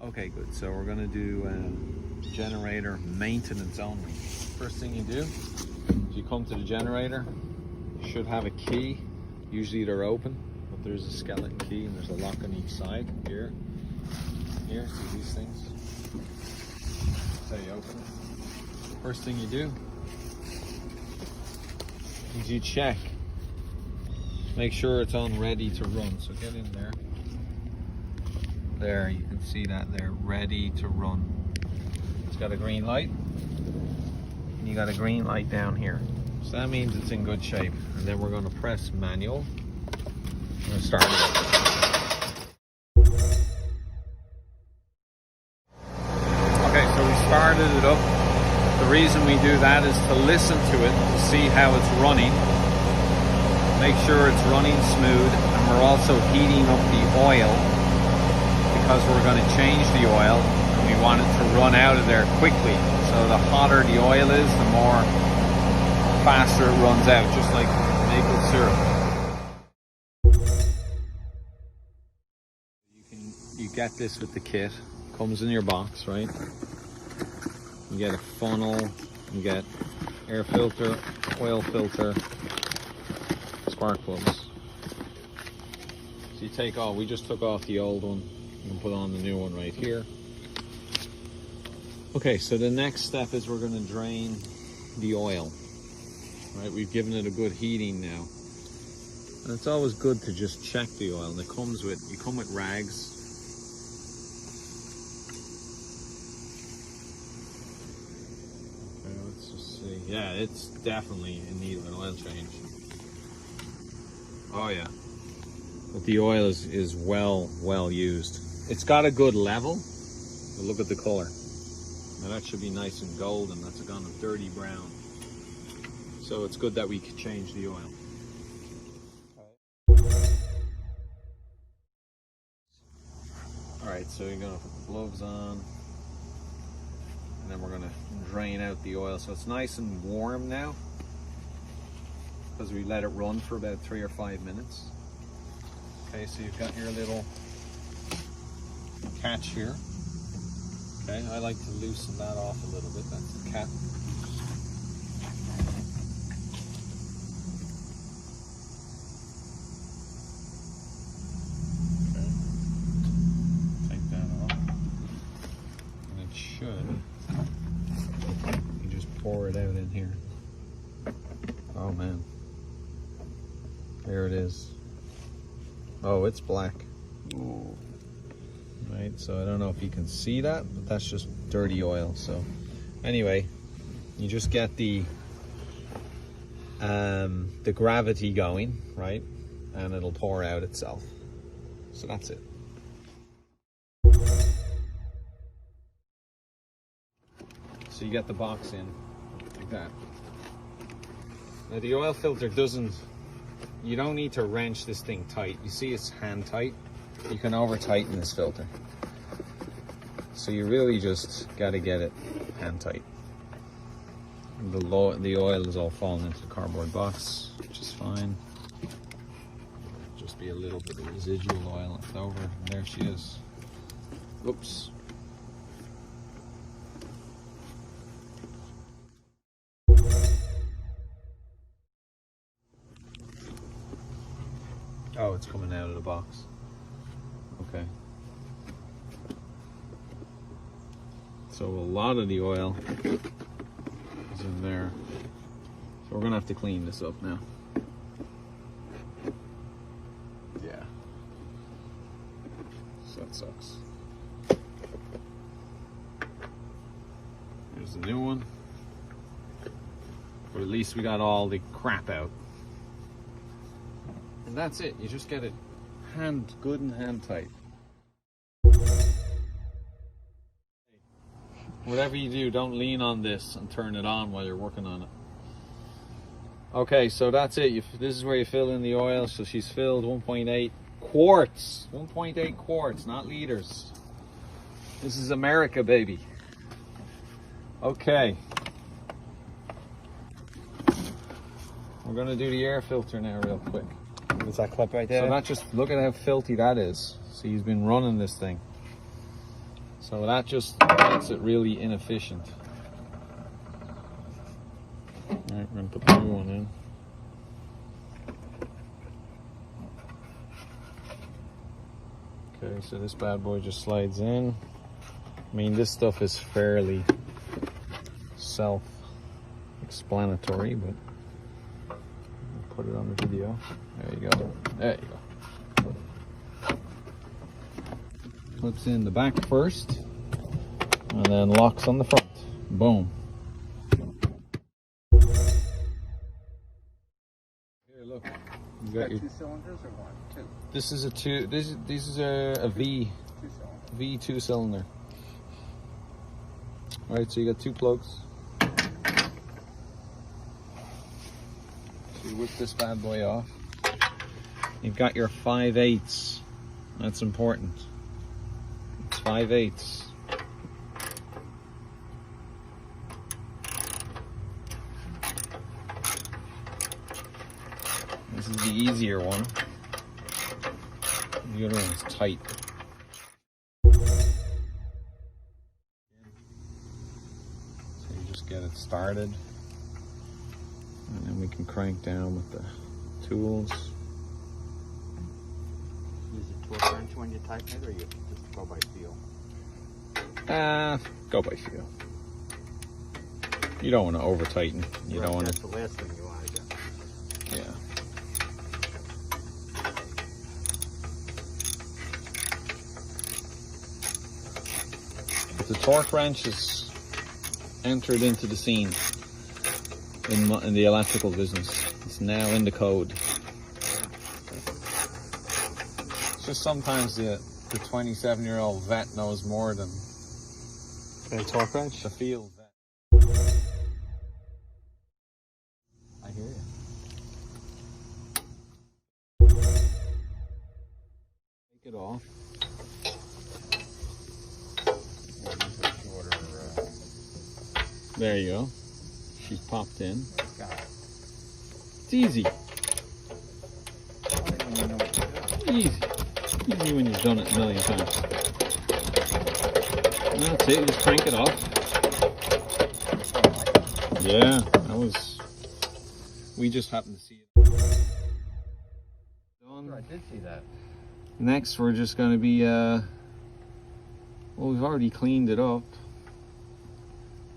Okay, good. So we're gonna do generator maintenance only. First thing you do is you come to the generator. You should have a key. Usually they're open, but there's a skeleton key and there's a lock on each side. Here, see these things? That's how you open it. First thing you do is you check. Make sure it's on ready to run. So get in there. There, you can see that there, ready to run. It's got a green light, and you got a green light down here. So that means it's in good shape. And then we're going to press manual. I'm going to start it up. Okay, so we started it up. The reason we do that is to listen to it, to see how it's running. Make sure it's running smooth, and we're also heating up the oil, because we're going to change the oil and we want it to run out of there quickly. So the hotter the oil is, the more faster it runs out, just like maple syrup. You get this with the kit. Comes in your box, right? You get a funnel, you get air filter, oil filter, spark plugs. So you take off, we just took off the old one. You can put on the new one right here. Okay, so the next step is we're going to drain the oil. Right, we've given it a good heating now. And it's always good to just check the oil. And it comes with, you come with rags. Okay, let's just see. Yeah, it's definitely in need of an oil change. Oh yeah. But the oil is well used. It's got a good level, but look at the color. Now that should be nice and golden. That's gone a dirty brown. So it's good that we could change the oil. All right, so you're gonna put the gloves on, and then we're gonna drain out the oil. So it's nice and warm now, because we let it run for about 3 or 5 minutes. Okay, so you've got your little catch here. Okay, I like to loosen that off a little bit. That's the cap. Okay, take that off. And it should. You just pour it out in here. Oh man. There it is. Oh, it's black. Ooh. Right, so I don't know if you can see that, but that's just dirty oil. So anyway, you just get the gravity going, right, and it'll pour out itself. So that's it. So you get the box in like that. Now the oil filter doesn't, you don't need to wrench this thing tight. You see it's hand tight. You can over tighten this filter. So you really just got to get it hand tight. The oil is all falling into the cardboard box, which is fine. Just be a little bit of residual oil left over. And there she is. Oops. Oh, it's coming out of the box. Okay. So a lot of the oil is in there. So we're gonna have to clean this up now. Yeah. So that sucks. Here's the new one. But at least we got all the crap out. And that's it. You just get it good and hand tight. Whatever you do, don't lean on this and turn it on while you're working on it. Okay, so that's it. This is where you fill in the oil. So she's filled 1.8 quarts. 1.8 quarts, not liters. This is America, baby. Okay. We're gonna do the air filter now real quick. Is that clip right there? So that just, look at how filthy that is. See, he's been running this thing. So that just makes it really inefficient. Alright, we're gonna put the new one in. Okay, so this bad boy just slides in. I mean, this stuff is fairly self-explanatory, but I'll put it on the video. There you go. There you go. Clips in the back first, and then locks on the front. Boom. Here, look. You got your 2 cylinders or 1? 2. This is a two. This is a V. 2 cylinder. All right, so you got 2 plugs. So you whip this bad boy off. You've got your 5/8. That's important. It's 5/8. This is the easier one. The other one's tight. So you just get it started, and then we can crank down with the tools. Use a torque wrench when you tighten it, or you just go by feel? Go by feel. You don't want to over tighten. You don't want That's to. the last thing you want to do. Yeah. The torque wrench has entered into the scene in the electrical business. It's now in the code. It's just sometimes the 27-year-old vet knows more than And torque wrench? the field vet. I hear you. Take it off. There you go. She's popped in. Got it. It's easy. When you know what to do. Easy. Easy when you've done it a million times. And that's it. You just crank it off. Yeah, that was... We just happened to see it. Sure, I did see that. Next, we're just going to be... well, we've already cleaned it up.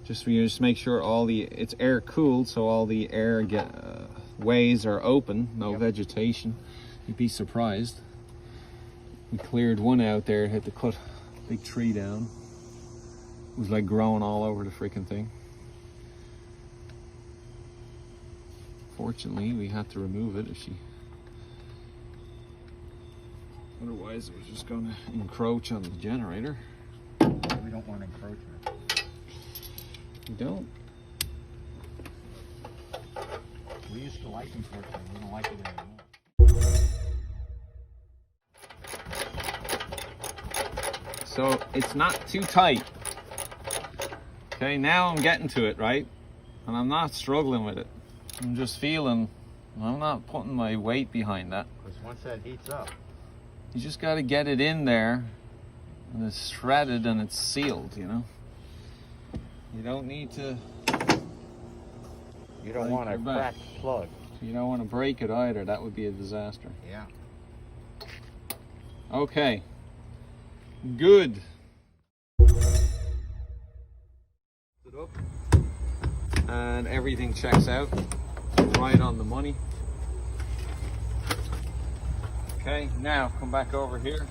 Just make sure all the... It's air cooled, so all the air ways are open. No vegetation. You'd be surprised. We cleared one out there. Had to cut a big tree down. It was like growing all over the freaking thing. Fortunately, we had to remove it. Otherwise, it was just going to encroach on the generator. We don't want encroachment. We don't. We used to like encroachment. We don't like it anymore. So it's not too tight. Okay, now I'm getting to it, right? And I'm not struggling with it. I'm just feeling, I'm not putting my weight behind that. Because once that heats up, You just got to get it in there, and it's shredded and it's sealed, you know? You don't need to... you don't want a cracked plug. You don't want to break it either. That would be a disaster. Yeah. Okay. Good. It up. And everything checks out. Right on the money. Okay, now come back over here.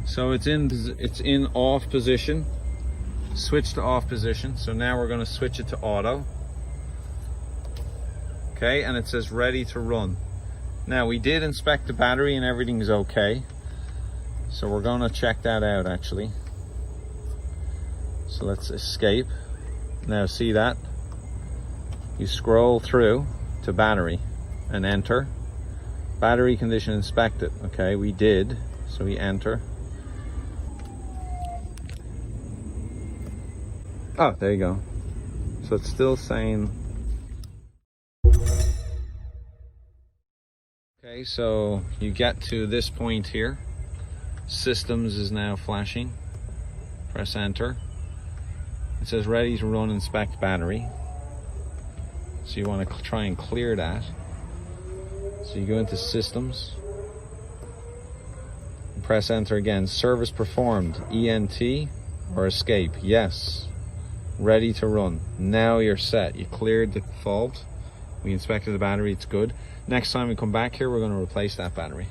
So it's in off position. Switch to off position. So now we're going to switch it to auto. Okay, and it says ready to run. Now we did inspect the battery and everything's okay. So we're going to check that out actually. So let's escape. Now see that? You scroll through to battery and enter. Battery condition inspected. Okay, we did. So we enter. Oh, there you go. So it's still saying. Okay, so you get to this point here. Systems is now flashing. Press enter. It says ready to run, inspect battery. So you want to try and clear that. So you go into systems. Press enter again. Service performed. ENT or escape. Yes. Ready to run. Now you're set. You cleared the fault. We inspected the battery. It's good. Next time we come back here, we're going to replace that battery.